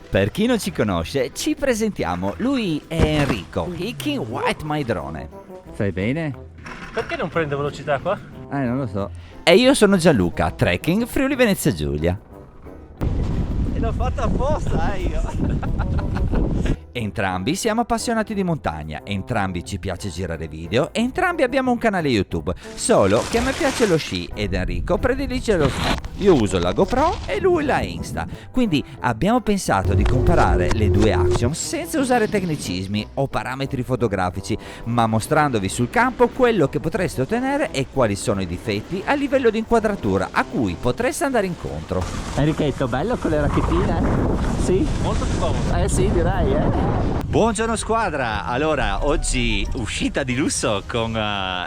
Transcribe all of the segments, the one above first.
Per chi non ci conosce, ci presentiamo. Lui è Enrico, Hiking White My Drone. Stai bene? Perché non prende velocità qua? Non lo so. E io sono Gianluca, Trekking Friuli Venezia Giulia. E l'ho fatto apposta, io. Entrambi siamo appassionati di montagna, entrambi ci piace girare video, entrambi abbiamo un canale YouTube, solo che a me piace lo sci ed Enrico predilige lo snow. Io uso la GoPro e lui la Insta, quindi abbiamo pensato di comparare le due action senza usare tecnicismi o parametri fotografici, ma mostrandovi sul campo quello che potreste ottenere e quali sono i difetti a livello di inquadratura a cui potreste andare incontro. Enrichetto, bello con le racchettine? Sì? Molto più comodo. Sì, direi, Buongiorno squadra, allora oggi uscita di lusso con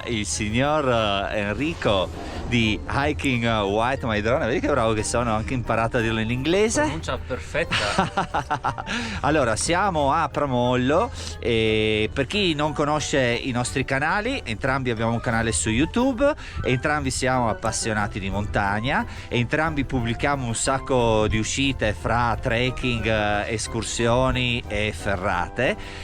il signor Enrico di Hiking White My Drone. Vedi che bravo che sono, ho anche imparato a dirlo in inglese. Pronuncia perfetta. Allora siamo a Pramollo e per chi non conosce i nostri canali, entrambi abbiamo un canale su YouTube, entrambi siamo appassionati di montagna, entrambi pubblichiamo un sacco di uscite fra trekking, escursioni e ferrate.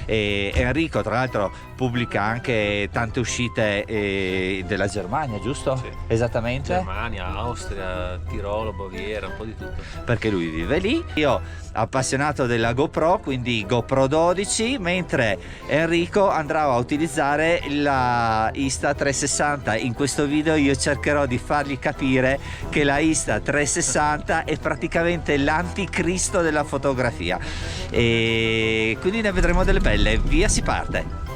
E Enrico tra l'altro pubblica anche tante uscite della Germania, giusto? Sì. Esattamente. Germania, Austria, Tirolo, Baviera, un po' di tutto. Perché lui vive lì. Io appassionato della GoPro, quindi GoPro 12, mentre Enrico andrà a utilizzare la Insta360. In questo video io cercherò di fargli capire che la Insta360 è praticamente l'anticristo della fotografia, e quindi ne vedremo delle belle. Via, si parte.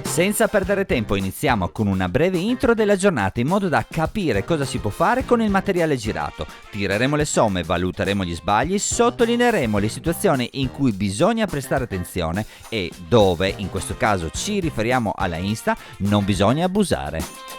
Senza perdere tempo iniziamo con una breve intro della giornata in modo da capire cosa si può fare con il materiale girato. Tireremo le somme, valuteremo gli sbagli, sottolineeremo le situazioni in cui bisogna prestare attenzione e dove, in questo caso ci riferiamo alla Insta, non bisogna abusare.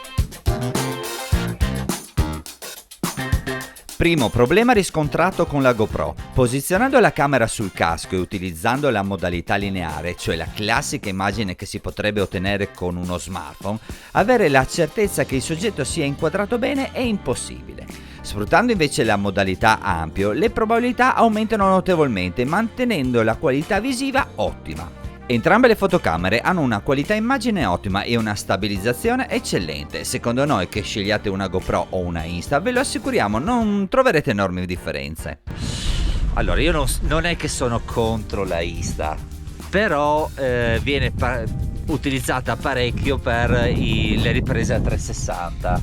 Primo problema riscontrato con la GoPro. Posizionando la camera sul casco e utilizzando la modalità lineare, cioè la classica immagine che si potrebbe ottenere con uno smartphone, avere la certezza che il soggetto sia inquadrato bene è impossibile. Sfruttando invece la modalità ampio, le probabilità aumentano notevolmente, mantenendo la qualità visiva ottima. Entrambe le fotocamere hanno una qualità immagine ottima e una stabilizzazione eccellente. Secondo noi che scegliate una GoPro o una Insta, ve lo assicuriamo, non troverete enormi differenze. Allora, io non è che sono contro la Insta, però viene utilizzata parecchio per le riprese a 360.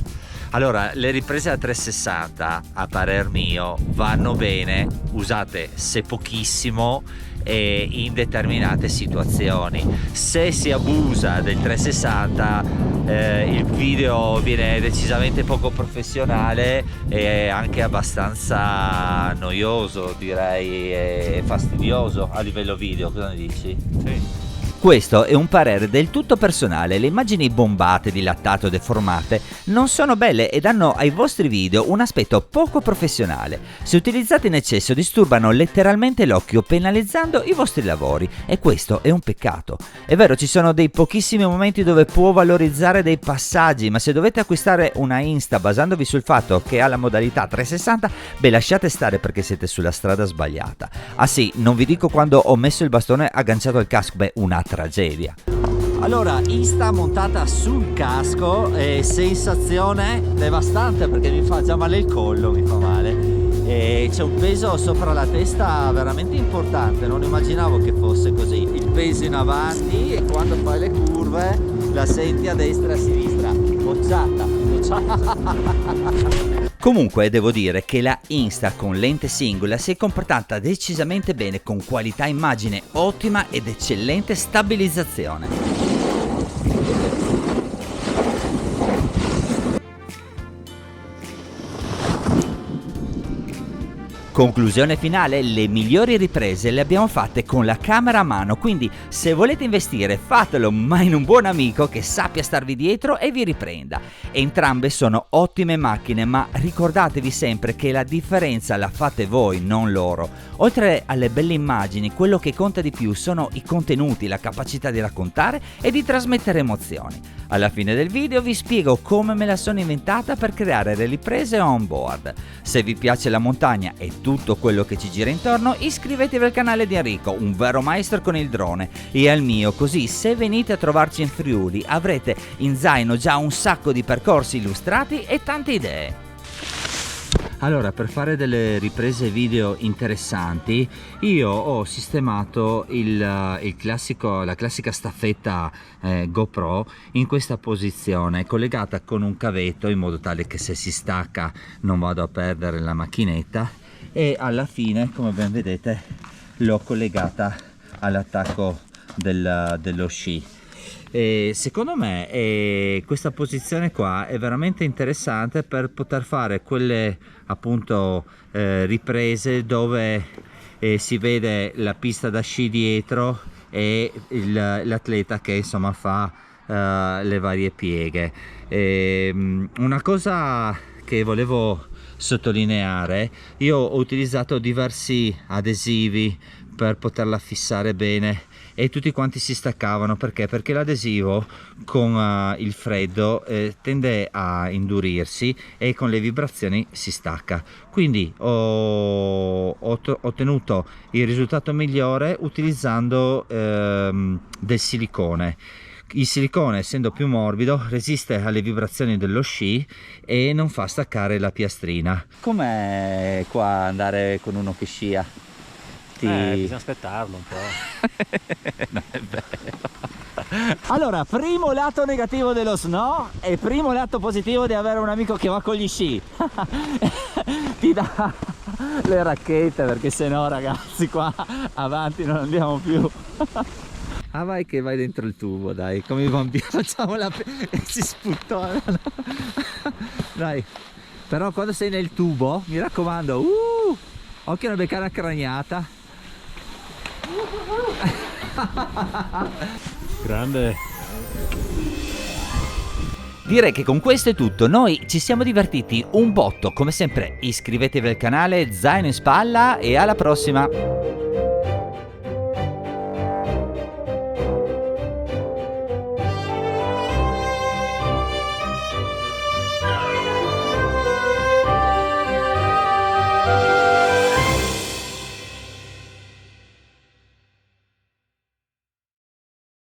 Allora, le riprese a 360, a parer mio, vanno bene usate se pochissimo e in determinate situazioni. Se si abusa del 360 il video viene decisamente poco professionale e anche abbastanza noioso, direi, e fastidioso a livello video. Cosa ne dici? Sì. Questo è un parere del tutto personale. Le immagini bombate, dilattate o deformate non sono belle e danno ai vostri video un aspetto poco professionale. Se utilizzate in eccesso disturbano letteralmente l'occhio, penalizzando i vostri lavori, e questo è un peccato. È vero, ci sono dei pochissimi momenti dove può valorizzare dei passaggi, ma se dovete acquistare una Insta basandovi sul fatto che ha la modalità 360, beh, lasciate stare, perché siete sulla strada sbagliata. Ah sì, non vi dico quando ho messo il bastone agganciato al casco, beh, una tragedia. Allora, Insta montata sul casco, sensazione devastante, perché mi fa già male il collo, mi fa male, e c'è un peso sopra la testa veramente importante. Non immaginavo che fosse così, il peso in avanti, e quando fai le curve la senti a destra e a sinistra, bocciata. Comunque devo dire che la Insta con lente singola si è comportata decisamente bene, con qualità immagine ottima ed eccellente stabilizzazione. Conclusione finale, le migliori riprese le abbiamo fatte con la camera a mano, quindi se volete investire fatelo, ma in un buon amico che sappia starvi dietro e vi riprenda. Entrambe sono ottime macchine, ma ricordatevi sempre che la differenza la fate voi, non loro. Oltre alle belle immagini, quello che conta di più sono i contenuti, la capacità di raccontare e di trasmettere emozioni. Alla fine del video vi spiego come me la sono inventata per creare le riprese on board. Se vi piace la montagna e tutto quello che ci gira intorno, iscrivetevi al canale di Enrico, un vero maestro con il drone, e al mio, così se venite a trovarci in Friuli avrete in zaino già un sacco di percorsi illustrati e tante idee. Allora, per fare delle riprese video interessanti io ho sistemato la classica staffetta GoPro in questa posizione, collegata con un cavetto in modo tale che se si stacca non vado a perdere la macchinetta, e alla fine, come ben vedete, l'ho collegata all'attacco dello sci. E secondo me questa posizione qua è veramente interessante per poter fare quelle appunto riprese dove si vede la pista da sci dietro e l'atleta che insomma fa le varie pieghe. Una cosa che volevo sottolineare: io ho utilizzato diversi adesivi per poterla fissare bene e tutti quanti si staccavano. Perché l'adesivo con il freddo tende a indurirsi e con le vibrazioni si stacca. Quindi ho ottenuto il risultato migliore utilizzando del silicone. Il silicone, essendo più morbido, resiste alle vibrazioni dello sci e non fa staccare la piastrina. Com'è qua andare con uno che scia? Bisogna aspettarlo un po'. Non è vero. Allora, primo lato negativo dello snow e primo lato positivo di avere un amico che va con gli sci. Ti dà le racchette, perché sennò ragazzi qua avanti non andiamo più. Ah, vai che vai dentro il tubo, dai, come i bambini, facciamo e si sputtona. Dai, però quando sei nel tubo, mi raccomando, occhio a non beccare la craniata. Grande. Direi che con questo è tutto, noi ci siamo divertiti un botto, come sempre iscrivetevi al canale, zaino in spalla e alla prossima!